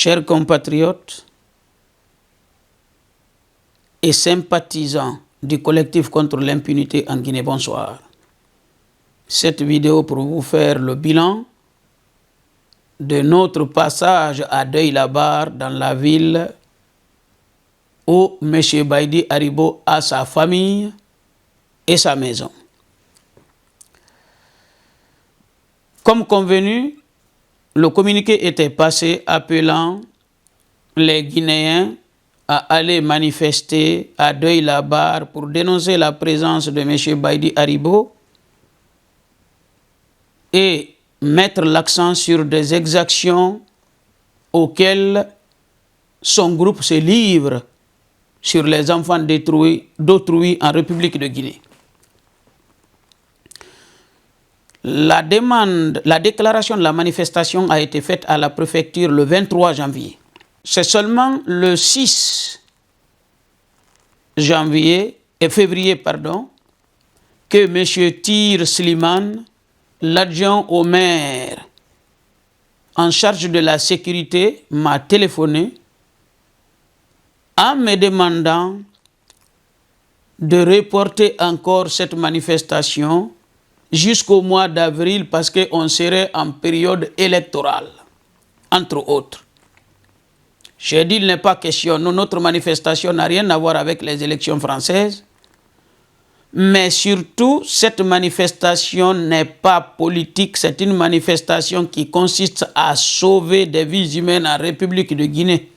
Chers compatriotes et sympathisants du collectif contre l'impunité en Guinée, bonsoir. Cette vidéo pour vous faire le bilan de notre passage à Deuil-la-Barre dans la ville où M. Baïdy Aribo a sa famille et sa maison. Comme convenu, le communiqué était passé appelant les Guinéens à aller manifester à Deuil-la-Barre pour dénoncer la présence de M. Baïdy Aribo et mettre l'accent sur des exactions auxquelles son groupe se livre sur les enfants d'autrui en République de Guinée. La déclaration de la manifestation a été faite à la préfecture le 23 janvier. C'est seulement le 6 février, que M. Tir Slimane, l'adjoint au maire en charge de la sécurité, m'a téléphoné en me demandant de reporter encore cette manifestation jusqu'au mois d'avril parce qu'on serait en période électorale, entre autres. J'ai dit, il n'est pas question, notre manifestation n'a rien à voir avec les élections françaises, mais surtout, cette manifestation n'est pas politique, c'est une manifestation qui consiste à sauver des vies humaines en République de Guinée.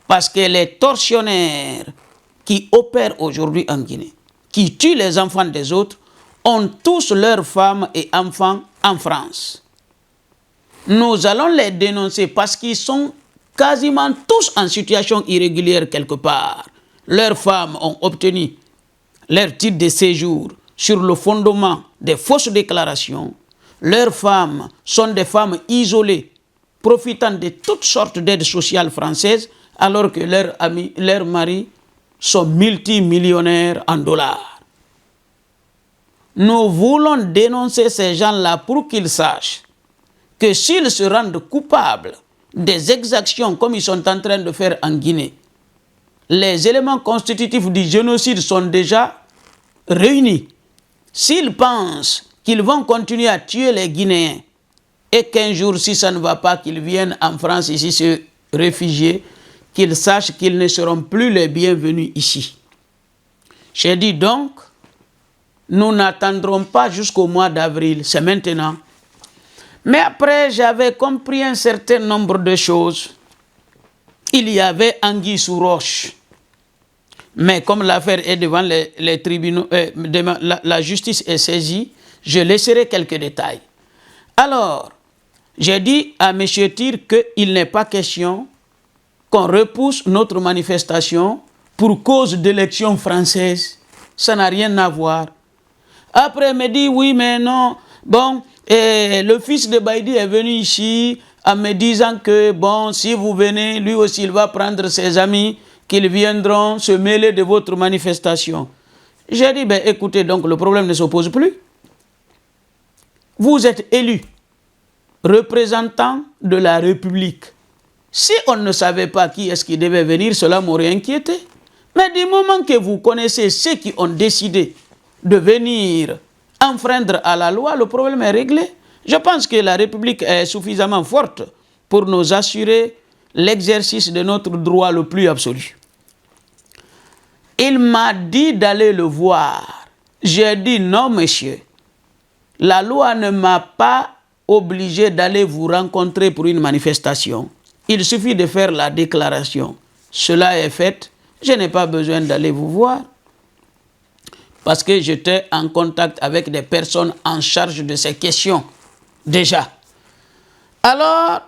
Parce que les tortionnaires qui opèrent aujourd'hui en Guinée, qui tuent les enfants des autres, ont tous leurs femmes et enfants en France. Nous allons les dénoncer parce qu'ils sont quasiment tous en situation irrégulière quelque part. Leurs femmes ont obtenu leur titre de séjour sur le fondement des fausses déclarations. Leurs femmes sont des femmes isolées, profitant de toutes sortes d'aides sociales françaises, alors que leurs maris sont multimillionnaires en dollars. Nous voulons dénoncer ces gens-là pour qu'ils sachent que s'ils se rendent coupables des exactions comme ils sont en train de faire en Guinée, les éléments constitutifs du génocide sont déjà réunis. S'ils pensent qu'ils vont continuer à tuer les Guinéens et qu'un jour, si ça ne va pas, qu'ils viennent en France ici se réfugier, qu'ils sachent qu'ils ne seront plus les bienvenus ici. J'ai dit donc, nous n'attendrons pas jusqu'au mois d'avril, c'est maintenant. Mais après, j'avais compris un certain nombre de choses. Il y avait anguille sous roche. Mais comme l'affaire est devant les tribunaux, la justice est saisie, je laisserai quelques détails. Alors, j'ai dit à M. Tir qu'il n'est pas question qu'on repousse notre manifestation pour cause d'élections françaises. Ça n'a rien à voir. Après, il me dit, oui, mais non. Bon, le fils de Baïdy est venu ici en me disant que, bon, si vous venez, lui aussi, il va prendre ses amis, qu'ils viendront se mêler de votre manifestation. J'ai dit, ben, écoutez, donc le problème ne s'oppose plus. Vous êtes élu représentant de la République. Si on ne savait pas qui est-ce qui devait venir, cela m'aurait inquiété. Mais du moment que vous connaissez ceux qui ont décidé de venir enfreindre à la loi, le problème est réglé. Je pense que la République est suffisamment forte pour nous assurer l'exercice de notre droit le plus absolu. Il m'a dit d'aller le voir. J'ai dit non, monsieur. La loi ne m'a pas obligé d'aller vous rencontrer pour une manifestation. Il suffit de faire la déclaration. Cela est fait. Je n'ai pas besoin d'aller vous voir. Parce que j'étais en contact avec des personnes en charge de ces questions, déjà. Alors,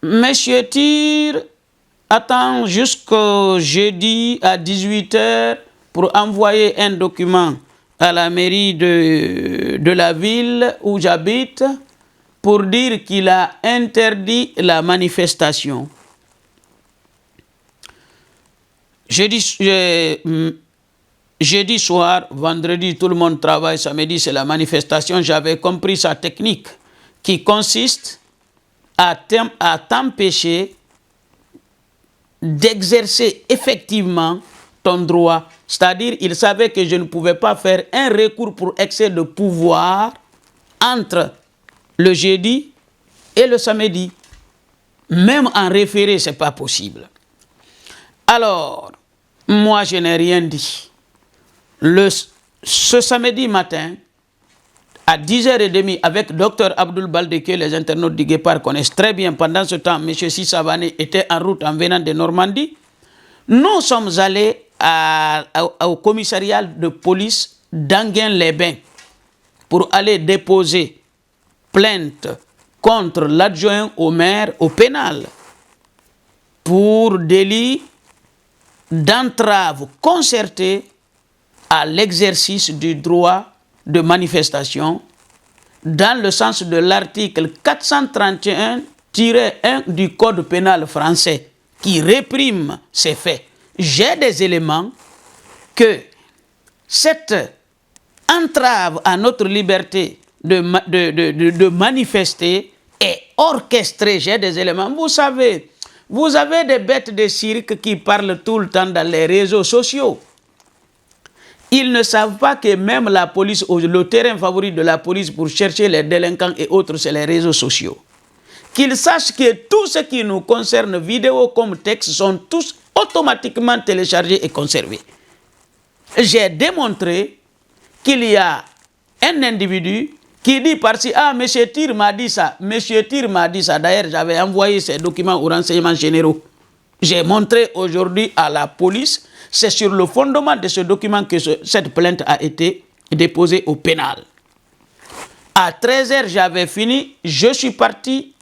M. Tir attend jusqu'au jeudi à 18 h pour envoyer un document à la mairie de la ville où j'habite pour dire qu'il a interdit la manifestation. Jeudi soir, vendredi, tout le monde travaille, samedi, c'est la manifestation. J'avais compris sa technique qui consiste à t'empêcher d'exercer effectivement ton droit. C'est-à-dire, il savait que je ne pouvais pas faire un recours pour excès de pouvoir entre le jeudi et le samedi. Même en référé, ce n'est pas possible. Alors, moi, je n'ai rien dit. Ce samedi matin, à 10h30, avec Dr Abdoul Baldé, que les internautes du Guépard connaissent très bien, pendant ce temps, M. Sissavané était en route en venant de Normandie, nous sommes allés au commissariat de police d'Anguin-les-Bains pour aller déposer plainte contre l'adjoint au maire au pénal pour délit d'entrave concertée à l'exercice du droit de manifestation dans le sens de l'article 431-1 du Code pénal français qui réprime ces faits. J'ai des éléments que cette entrave à notre liberté de manifester est orchestrée. J'ai des éléments. Vous savez, vous avez des bêtes de cirque qui parlent tout le temps dans les réseaux sociaux. Ils ne savent pas que même la police, le terrain favori de la police pour chercher les délinquants et autres, c'est les réseaux sociaux. Qu'ils sachent que tout ce qui nous concerne, vidéo comme texte, sont tous automatiquement téléchargés et conservés. J'ai démontré qu'il y a un individu qui dit par-ci, ah, M. Tir m'a dit ça, M. Tir m'a dit ça. D'ailleurs, j'avais envoyé ces documents aux renseignements généraux. J'ai montré aujourd'hui à la police, c'est sur le fondement de ce document que cette plainte a été déposée au pénal. À 13h, j'avais fini, je suis parti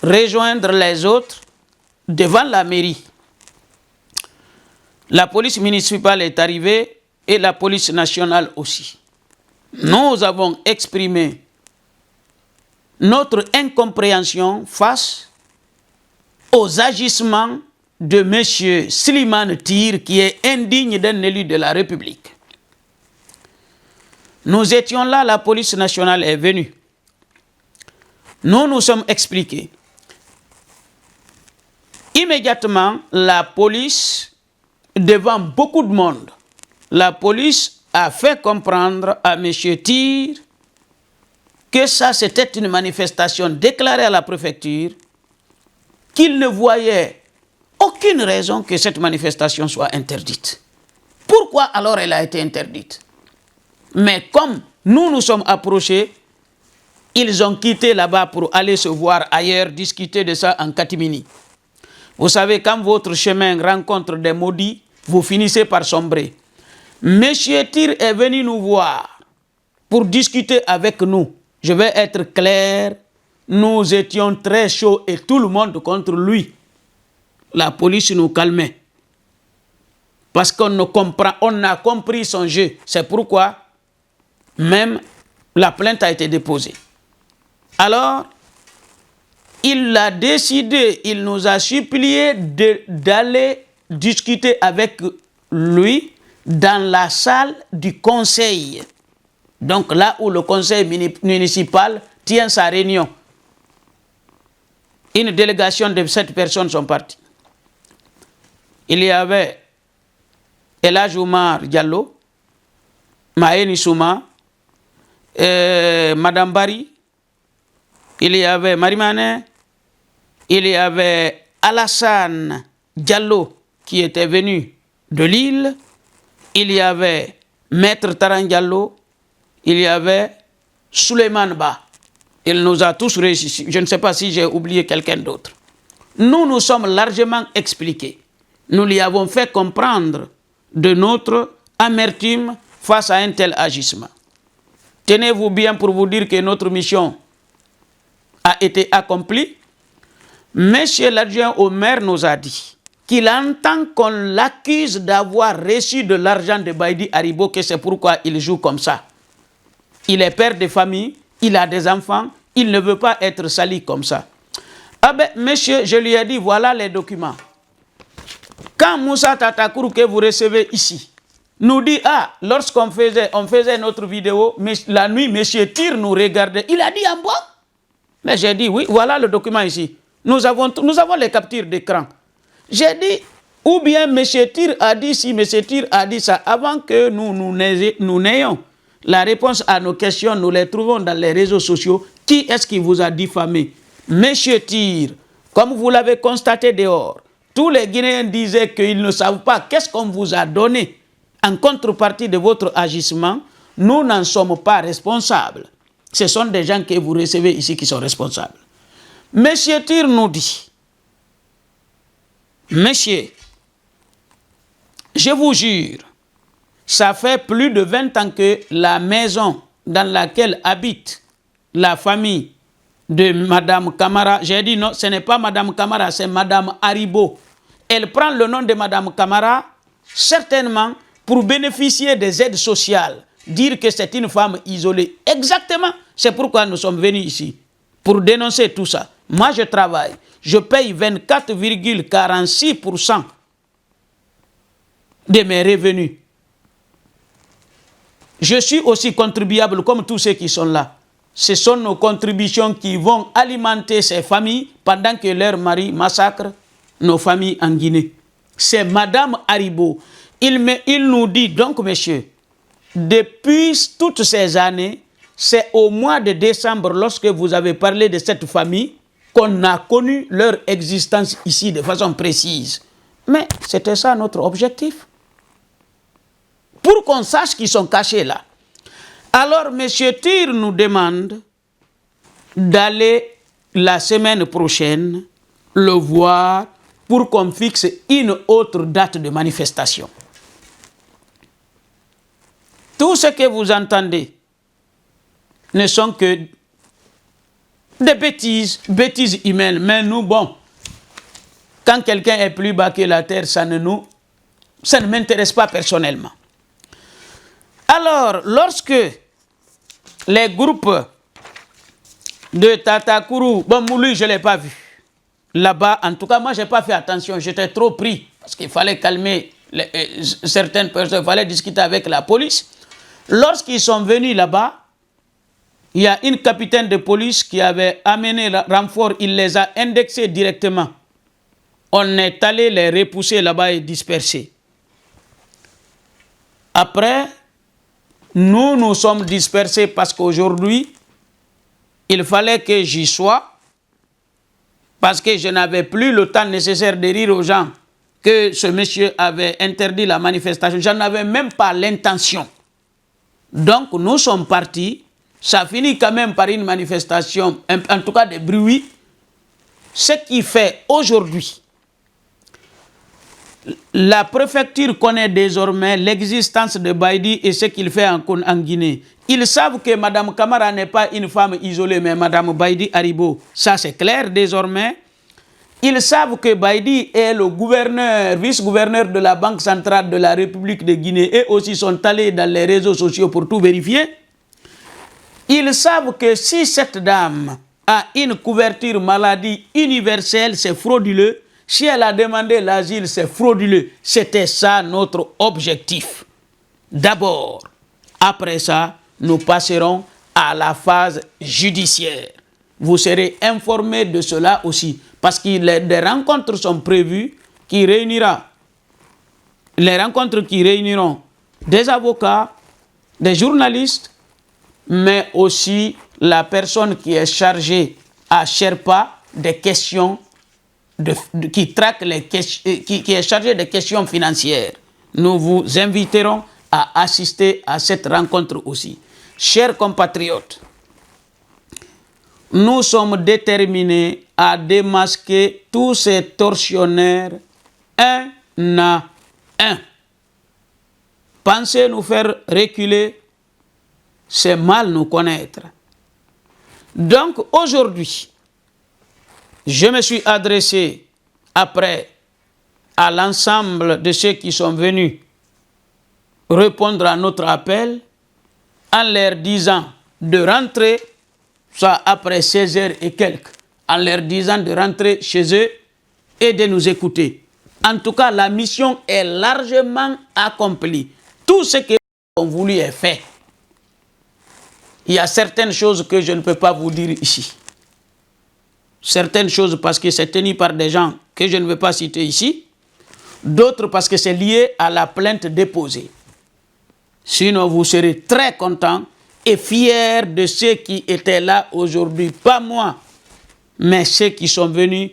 rejoindre les autres devant la mairie. La police municipale est arrivée et la police nationale aussi. Nous avons exprimé notre incompréhension face aux agissements de M. Slimane Tir, qui est indigne d'un élu de la République. Nous étions là, la police nationale est venue. Nous nous sommes expliqués. Immédiatement, la police, devant beaucoup de monde, la police a fait comprendre à M. Tir que ça, c'était une manifestation déclarée à la préfecture, qu'il ne voyait aucune raison que cette manifestation soit interdite. Pourquoi alors elle a été interdite? Mais comme nous nous sommes approchés, ils ont quitté là-bas pour aller se voir ailleurs, discuter de ça en catimini. Vous savez, quand votre chemin rencontre des maudits, vous finissez par sombrer. Monsieur Tir est venu nous voir pour discuter avec nous. Je vais être clair, nous étions très chauds et tout le monde contre lui. La police nous calmait. Parce qu'on a compris son jeu. C'est pourquoi même la plainte a été déposée. Alors, il a décidé, il nous a supplié d'aller discuter avec lui dans la salle du conseil. Donc là où le conseil municipal tient sa réunion. Une délégation de 7 personnes sont parties. Il y avait Elhadj Oumar Diallo, Mahéni Souma, Madame Bari, il y avait Marimane, il y avait Alassane Diallo qui était venu de Lille, il y avait Maître Taran Diallo, il y avait Souleymane Ba. Il nous a tous réussi. Je ne sais pas si j'ai oublié quelqu'un d'autre. Nous nous sommes largement expliqués. Nous lui avons fait comprendre de notre amertume face à un tel agissement. Tenez-vous bien pour vous dire que notre mission a été accomplie. Monsieur l'adjoint au maire nous a dit qu'il entend qu'on l'accuse d'avoir reçu de l'argent de Baïdi Haribo, que c'est pourquoi il joue comme ça. Il est père de famille, il a des enfants, il ne veut pas être sali comme ça. Ah ben, monsieur, je lui ai dit, voilà les documents. Quand Moussa Tatakourou que vous recevez ici, nous dit, ah, lorsqu'on faisait notre vidéo, mais la nuit, monsieur Tir nous regardait. Il a dit, en bois. Mais j'ai dit, oui, voilà le document ici. Nous avons les captures d'écran. J'ai dit, Ou bien M. Tir a dit ci, M. Tir a dit ça. Avant que nous n'ayons la réponse à nos questions, nous les trouvons dans les réseaux sociaux. Qui est-ce qui vous a diffamé? M. Tir, comme vous l'avez constaté dehors, tous les Guinéens disaient qu'ils ne savent pas qu'est-ce qu'on vous a donné en contrepartie de votre agissement. Nous n'en sommes pas responsables. Ce sont des gens que vous recevez ici qui sont responsables. M. Tir nous dit, monsieur, je vous jure, ça fait plus de 20 ans que la maison dans laquelle habite la famille de Madame Camara, j'ai dit non, ce n'est pas Madame Camara, c'est Madame Haribo. Elle prend le nom de Madame Camara, certainement pour bénéficier des aides sociales, dire que c'est une femme isolée. Exactement, c'est pourquoi nous sommes venus ici, pour dénoncer tout ça. Moi, je travaille, je paye 24,46% de mes revenus. Je suis aussi contribuable comme tous ceux qui sont là. Ce sont nos contributions qui vont alimenter ces familles pendant que leurs maris massacrent nos familles en Guinée. C'est Madame Haribo. Il nous dit donc, monsieur, depuis toutes ces années, c'est au mois de décembre, lorsque vous avez parlé de cette famille, qu'on a connu leur existence ici de façon précise. Mais c'était ça notre objectif. Pour qu'on sache qu'ils sont cachés là. Alors, M. Tir nous demande d'aller la semaine prochaine le voir pour qu'on fixe une autre date de manifestation. Tout ce que vous entendez ne sont que des bêtises humaines. Mais nous, bon, quand quelqu'un est plus bas que la terre, ça ne m'intéresse pas personnellement. Alors, lorsque les groupes de Tatakourou, bon, Mouli, je ne l'ai pas vu. Là-bas, en tout cas, moi, je n'ai pas fait attention. J'étais trop pris parce qu'il fallait calmer certaines personnes, il fallait discuter avec la police. Lorsqu'ils sont venus là-bas, il y a une capitaine de police qui avait amené le renfort, il les a indexés directement. On est allé les repousser là-bas et disperser. Après, nous sommes dispersés parce qu'aujourd'hui, il fallait que j'y sois, parce que je n'avais plus le temps nécessaire de dire aux gens que ce monsieur avait interdit la manifestation. Je n'avais même pas l'intention. Donc, nous sommes partis. Ça finit quand même par une manifestation, en tout cas de bruit. Ce qui fait aujourd'hui, la préfecture connaît désormais l'existence de Baïdi et ce qu'il fait en Guinée. Ils savent que Mme Camara n'est pas une femme isolée, mais Mme Baïdi Haribo. Ça, c'est clair désormais. Ils savent que Baïdi est le gouverneur, vice-gouverneur de la Banque centrale de la République de Guinée et aussi sont allés dans les réseaux sociaux pour tout vérifier. Ils savent que si cette dame a une couverture maladie universelle, c'est frauduleux. Si elle a demandé l'asile, c'est frauduleux. C'était ça notre objectif. D'abord, après ça, nous passerons à la phase judiciaire. Vous serez informés de cela aussi, parce que des rencontres sont prévues qui réuniront des avocats, des journalistes, mais aussi la personne qui est chargée à Sherpa des questions qui traque qui est chargé des questions financières. Nous vous inviterons à assister à cette rencontre aussi. Chers compatriotes, nous sommes déterminés à démasquer tous ces tortionnaires un à un. Pensez nous faire reculer, c'est mal nous connaître. Donc aujourd'hui, je me suis adressé après à l'ensemble de ceux qui sont venus répondre à notre appel en leur disant de rentrer, soit après 16 heures et quelques, en leur disant de rentrer chez eux et de nous écouter. En tout cas, la mission est largement accomplie. Tout ce qu'on voulu est fait. Il y a certaines choses que je ne peux pas vous dire ici. Certaines choses parce que c'est tenu par des gens que je ne veux pas citer ici. d'autres parce que c'est lié à la plainte déposée. Sinon, vous serez très contents et fiers de ceux qui étaient là aujourd'hui. Pas moi, mais ceux qui sont venus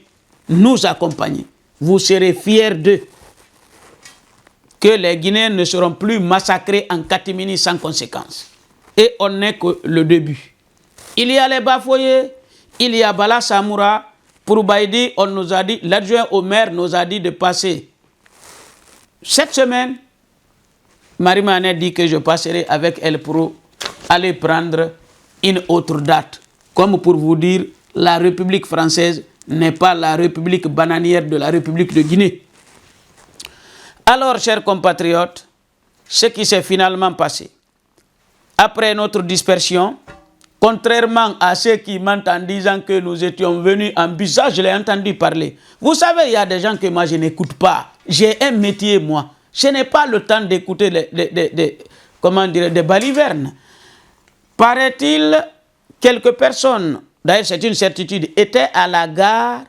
nous accompagner. Vous serez fiers d'eux. Que les Guinéens ne seront plus massacrés en catimini sans conséquence. Et on n'est que le début. Il y a les Bafoye, il y a Bala Samoura. Pour Baïdi, on nous a dit, l'adjoint au maire nous a dit de passer. Cette semaine, Marie-Mané dit que je passerai avec elle pour aller prendre une autre date. Comme pour vous dire, la République française n'est pas la République bananière de la République de Guinée. Alors, chers compatriotes, ce qui s'est finalement passé, après notre dispersion, contrairement à ceux qui mentent en disant que nous étions venus en bus, ça je l'ai entendu parler. Vous savez, il y a des gens que moi je n'écoute pas. J'ai un métier, moi. Je n'ai pas le temps d'écouter des balivernes. Paraît-il, quelques personnes, d'ailleurs c'est une certitude, étaient à la gare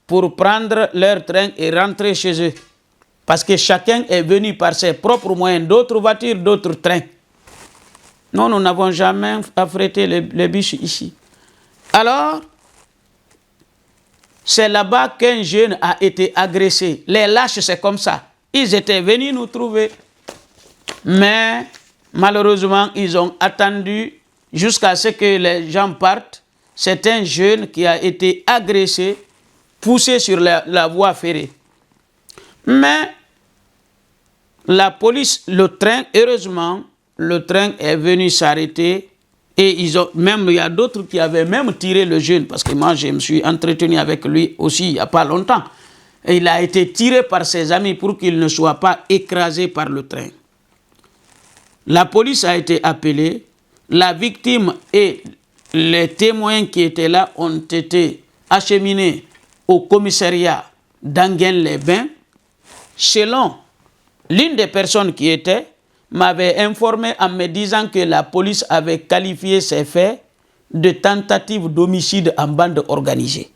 pour prendre leur train et rentrer chez eux. Parce que chacun est venu par ses propres moyens, d'autres voitures, d'autres trains. Non, nous n'avons jamais affrété les bus ici. Alors, c'est là-bas qu'un jeune a été agressé. Les lâches, c'est comme ça. Ils étaient venus nous trouver. Mais, malheureusement, ils ont attendu jusqu'à ce que les gens partent. C'est un jeune qui a été agressé, poussé sur la voie ferrée. Mais, la police, le train, heureusement, le train est venu s'arrêter et il y a d'autres qui avaient même tiré le jeune parce que moi je me suis entretenu avec lui aussi il n'y a pas longtemps. Et il a été tiré par ses amis pour qu'il ne soit pas écrasé par le train. La police a été appelée, la victime et les témoins qui étaient là ont été acheminés au commissariat d'Anguin-les-Bains. Selon l'une des personnes qui était, m'avait informé en me disant que la police avait qualifié ces faits de tentative d'homicide en bande organisée.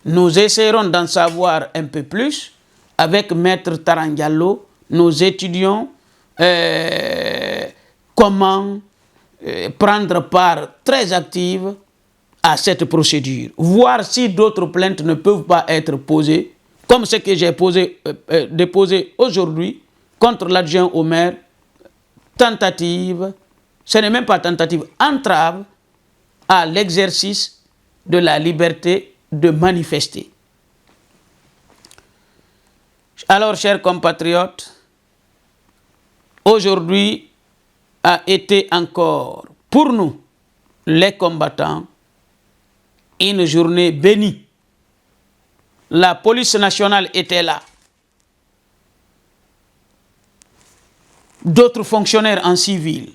Nous essaierons d'en savoir un peu plus avec Maître Tarangallo. Nous étudions comment prendre part très active à cette procédure. Voir si d'autres plaintes ne peuvent pas être posées, comme ce que j'ai déposé aujourd'hui, contre l'adjoint au maire, tentative, ce n'est même pas tentative, entrave à l'exercice de la liberté de manifester. Alors, chers compatriotes, aujourd'hui a été encore, pour nous, les combattants, une journée bénie. La police nationale était là. D'autres fonctionnaires en civil.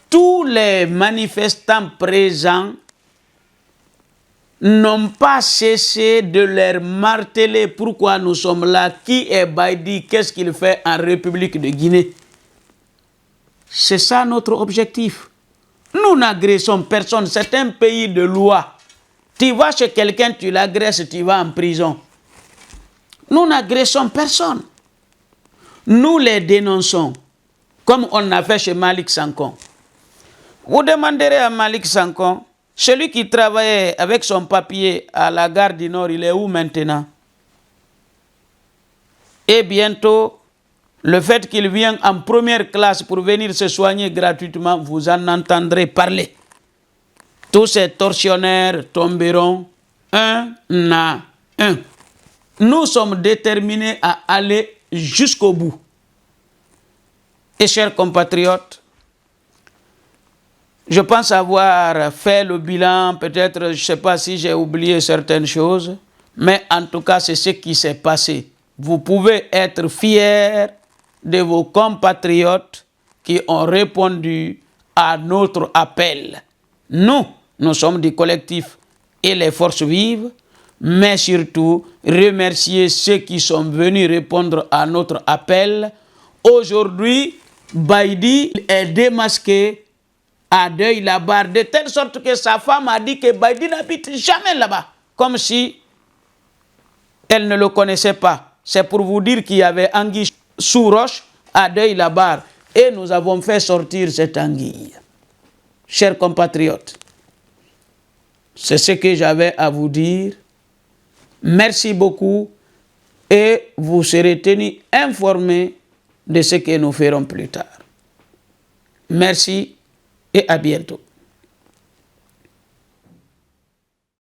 Tous les manifestants présents n'ont pas cessé de leur marteler pourquoi nous sommes là, qui est Baïdi, qu'est-ce qu'il fait en République de Guinée. C'est ça notre objectif. Nous n'agressons personne, c'est un pays de loi. Tu vas chez quelqu'un, tu l'agresses, tu vas en prison. Nous n'agressons personne. Nous les dénonçons, comme on a fait chez Malik Sankon. Vous demanderez à Malik Sankon, celui qui travaillait avec son papier à la gare du Nord, il est où maintenant? Et bientôt, le fait qu'il vienne en première classe pour venir se soigner gratuitement, vous en entendrez parler. Tous ces tortionnaires tomberont un à un. Nous sommes déterminés à aller jusqu'au bout. Et chers compatriotes, je pense avoir fait le bilan, peut-être, je ne sais pas si j'ai oublié certaines choses, mais en tout cas, c'est ce qui s'est passé. Vous pouvez être fiers de vos compatriotes qui ont répondu à notre appel. Nous sommes du collectif et les forces vives, mais surtout remercier ceux qui sont venus répondre à notre appel. Aujourd'hui, Baïdi est démasqué à Deuil-la-Barre, de telle sorte que sa femme a dit que Baïdi n'habite jamais là-bas. Comme si Elle ne le connaissait pas. C'est pour vous dire qu'il y avait anguille sous roche à Deuil-la-Barre. Et nous avons fait sortir cette anguille. Chers compatriotes, c'est ce que j'avais à vous dire. Merci beaucoup et vous serez tenus informés de ce que nous ferons plus tard. Merci et à bientôt.